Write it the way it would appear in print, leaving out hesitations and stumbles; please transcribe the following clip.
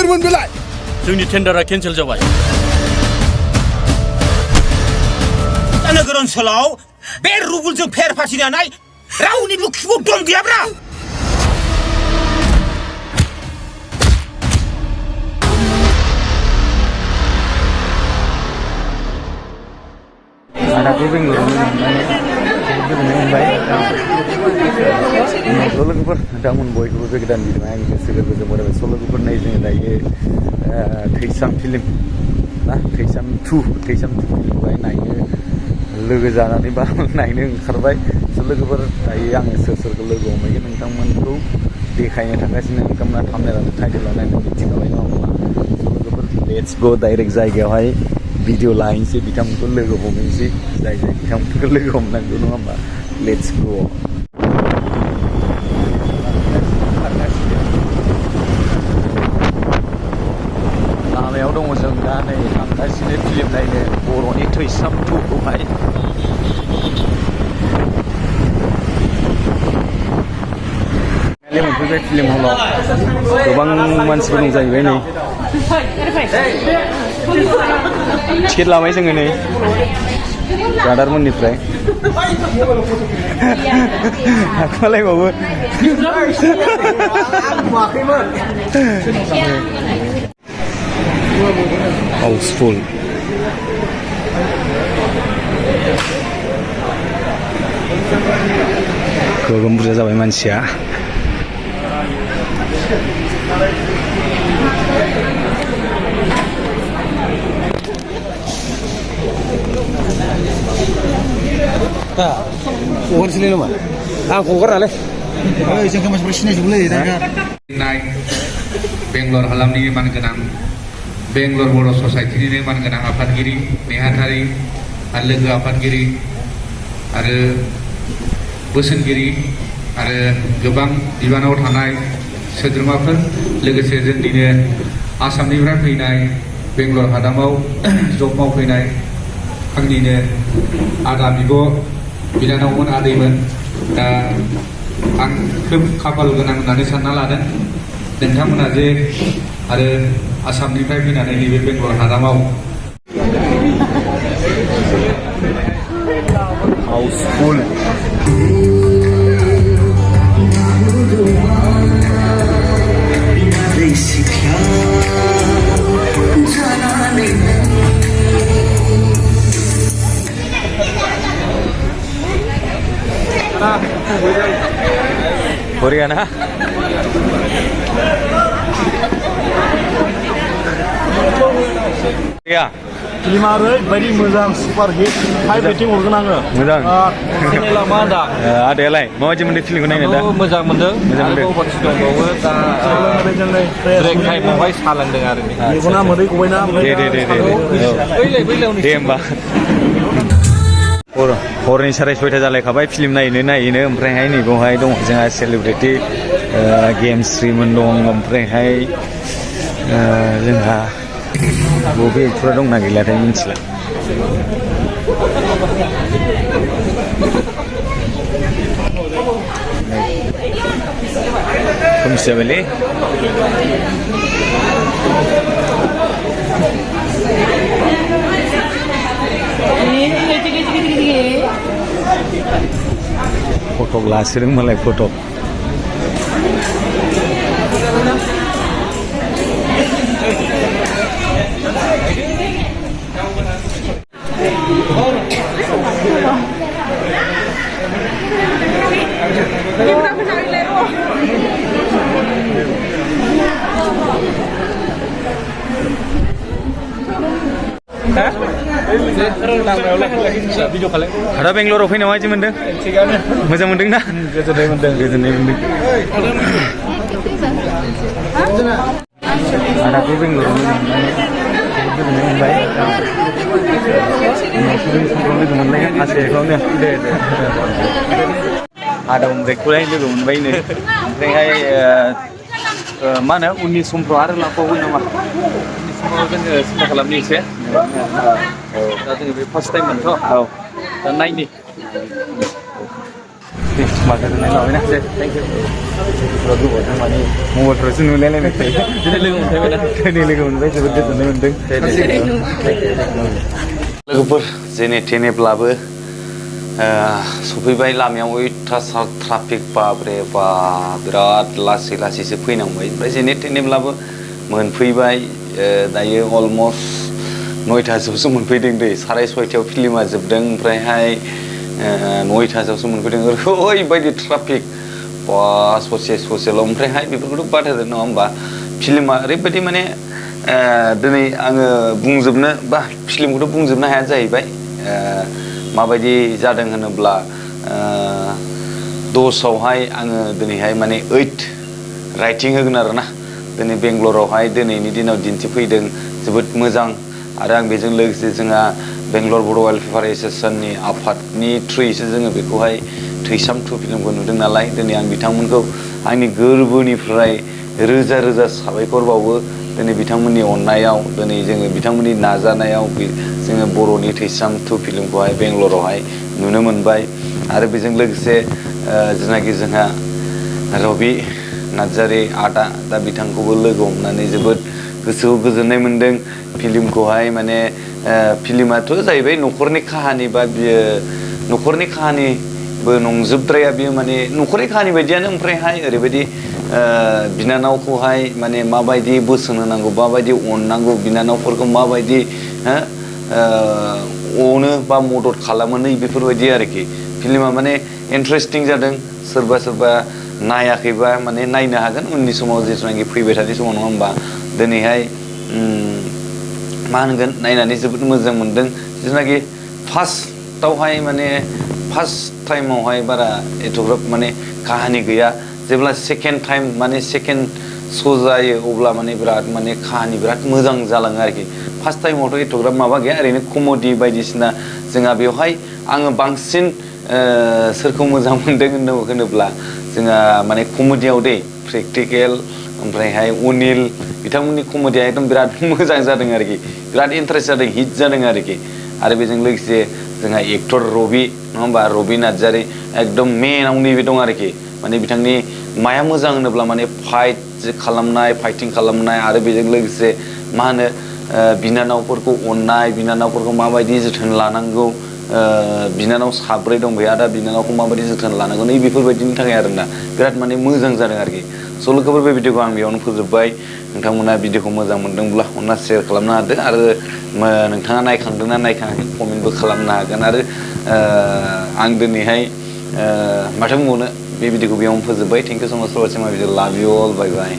बुंदोंमोन बेलाय जोंनि टेन्डारा केन्सेल जाबाय नोगोर ओनसोलाव बे रुबुलजों फेर फाथिनानै रावनिबो खिबुआव दम गैयाब्रा आदाखौ बेंगलरावनो गोजोननाय मोनबाय स' लोगोफोर नोंथांमोन बयखौबो बे गोदान भिडिअ'आव आंनि गोसो गोरबोजों बरायबाय स' लोगोफोर नै जोङो दायो थैसाम फिल्म ना थैसाम 2 फिल्मखौहाय नायनो लोगो जानानै बा नायनो ओंखारबाय स' लोगोफोर दायो आङो सोर सोरखौ लोगो हमहैगोन नोंथांमोनखौ देखायनो थांगासिनो नोंथांमोना थाम्बनेल टाइटेलाव नायनो मिथिखाबाय नङा होमबा स' लोगोफोर लेट्स गो डाइरेक्ट जायगायावहाय भिडिअ लाहैनोसै बिथांमोनखौ लोगो हमहैनोसै जाय बिथांमोनखौ लोगो हमनांगौ नङा होमबा लेट्स गो लामायाव दङ जों दा नै थांगासिनो फिल्म नायनो बर'नि थैसाम 2खौहाय मोनफैबाय फिल्म हलाव गोबां मानसिफोर दं जाहैबाय नै टिकेट लाबाय जोङो नै ब्रादारमोननिफ्राय हाखुमालायबावो हाउसफुल गोगोम बुरजा जाबाय मानसिया हगारसैलै नामा आं हगारालै जोंखौ मानसिफोर सिनायजोबोलै बेंगलर हालामनि मानगोनां बेंगलर बर' ससाइटिनिनो मानगोनां आफादगिरि नेहाथारि आरो लोगो आफादगिरि आरो बोसोनगिरि आरो गोबां बिबानाव थानाय सोद्रोमाफोर लोगोसे जोंनिनो आसामनिफ्राय फैनाय बेंगलर हादामाव जब मावफैनाय आंनिनो आदा बिब' बिनानावमोन आदैमोन दा आं खोब खाफाल गोनां होननानै सानना लादों नोंथांमोना जे आरो आसामनिफ्राय फैनानै नैबे बेंगलर हादामाव हाउसफुल बरिया ना फिल्मा ओरैबायदि मोजां सुपार हिट हाइ रेटिं हरगोन आङो मोजां चेनेला मा दा आदायालाय माबायदि मोनदों फिल्मखौ नायनो दा मोजां मोनदों आरोबाव बाथि दंबावो दा ब्रेक टाइमावहाय सालांदों आरो मेगना मोदै गबायना दे होमबा हरनि 6:30 जालायखाबाय फिल्म नायनो ओमफ्रायहाय नैबावहाय दङ जोंहा सेलिब्रिटि गेमस्रिमोन दं ओमफ्रायहाय जोंहा बबे एक्टरा दंना गैलाथाय मिथिला खोमसि जाबायलै फटक लासोदों मालाय फटक आदा बेंगलराव फैना माबायदि मोनदों मोजां मोनदों ना गोजोननाय मोनदों आदाखौ बेंगलरावनो गोजोननाय मोनबाय लोगो मोनलायगोन आसायावनो दे आदा उमरेखौलाय लोगो मोनबायनो ओमफ्रायहाय मा होनो उननि समफ्राव आरो लांबावगोन नामा जोङो सिन्था खालामनि एसे दा जोङो बे फार्स्ट टाइम मोनथ' दा नायनि माथो होननाय लाबाय ना थेंक इउ गोबावजों माने मबाइलफ्रावसो नुलायलायनाय थायो दिनै लोगो मोनबाय ना दिनै लोगो मोनबाय जोबोद गोजोननाय मोनदों लोगोफोर जेने थेनेब्लाबो सफैबाय लामायाव अयथासार ट्राफिक बाब्रे बा बिराद लासै लासैसो फैनांबाय ओमफ्राय जेने थेनेब्लाबो मोनफैबाय दायो अलमस्ट 9टासोआवसो मोनफैदों दै 6:30आव फिल्मा जोबदों ओमफ्रायहाय 9टासोआवसो मोनफैदों ओरैबायदि ट्राफिक बा ससेल' ओमफ्रायहाय बेफोरखौथ' बाद होदो नङा होमबा फिल्मा ओरैबायदि माने दिनै आङो बुंजोबनो बा फिल्मखौथ' बुंजोबनो हाया जाहैबाय माबायदि जादों होनोब्ला 10आवहाय आङो दिनैहाय माने 8 राइटिं होगोन आरोना दिनै बेंगलरावहाय दिनैनि दिनाव दिन्थिफैदों जोबोद मोजां आरो आं बेजों लोगोसे जोंहा बेंगलर बर' वेलफेयार एस'सिएशननि आफादनि थ्रुयैसो जोङो बेखौहाय थैसाम 2 फिल्मखौ नुदों नालाय दिनै आं बिथांमोनखौ आंनि गोरबोनिफ्राय रोजा रोजा साबायखर बावो दिनै बिथांमोननि अननायाव दिनै जोङो बिथांमोननि नाजानायाव जोङो बर'नि थैसाम 2 फिल्मखौहाय बेंगलरावहाय नुनो मोनबाय आरो बेजों लोगोसे जेनाखि जोंहा रबि नार्जारि आदा दा बिथांखौबो लोगो हमनानै जोबोद गोसोआव गोजोननाय मोनदों फिल्मखौहाय माने फिल्माथ' जाहैबाय न'खरनि काहानि बा बियो न'खरनि काहानिबो नंजोबद्राया बियो माने न'खरनि काहानि बायदियानो ओमफ्रायहाय ओरैबायदि बिनानावखौहाय माने माबायदि बोसोन होनांगौ माबायदि अननांगौ बिनानावफोरखौ माबायदि अनो बा मदद खालामो नै बेफोरबायदि आरोखि फिल्मा माने इन्टारेस्टिं जादों सोरबा नायाखैबा माने नायनो हागोन उननि समाव जेथुनाखि फैबाय थानाय समाव नङा होमबा दिनैहाय मा होनगोन नायनानै जोबोद मोजां मोनदों जेथुनाखि फार्स्टआवहाय माने फार्स्ट टाइमावहाय बारा एथ'ग्राब माने काहानि गैया जेब्ला सेकेन्ड टाइम माने सेकेन्ड श' जायो अब्ला माने बिराद माने काहानि बिराद मोजां जालाङो आरोखि फार्स्ट टाइमावथ' एथ'ग्राब माबा गैया ओरैनो कमेडि बायदिसिना जोंहा बेवहाय आङो बांसिन सोरखौ मोजां मोनदों होनोब्ला जोंहा माने कमेडियाव दै प्रेक्टिकेल ओमफ्रायहाय अनिल बिथांमोननि कमेडिया एकदम बिराद मोजां जादों आरोखि बिराद इन्टारेस्ट जादों हिट जादों आरोखि आरो बेजों लोगोसे जोंहा एक्टर रबि नङा होमबा रबि नार्जारि एकदम मेनाव नैबे दं आरोखि माने बिथांनि माया मोजां होनोब्ला माने फाइटिं खालामनाय आरो बेजों लोगोसे मा होनो बिनानावफोरखौ अननाय बिनानावफोरखौ माबायदि जोथोन लानांगौ बिनानाव 7 दं बेहा दा बिनानावखौ माबायदि जोथोन लानांगौ नै बेफोरबायदिनि थाखाय आरोना बिराद माने मोजां जादों आरोखि स' लोगोफोर बे भिडिअखौ आं बेयावनो फोजोबबाय नोंथांमोना भिडिअखौ मोजां मोनदोंब्ला अनना शेयार खालामनो हादो आरो नोंथाङा नायखांदोंना नायखाङाखै कमेन्टबो खालामनो हागोन आरो आं दिनैहाय माथो बुंबावनो बे भिडिअखौ बेयावनो फोजोबबाय थेंक इउ स' माच फर वाचिं माय भिडिअ लाभ इउ अल बाय बाय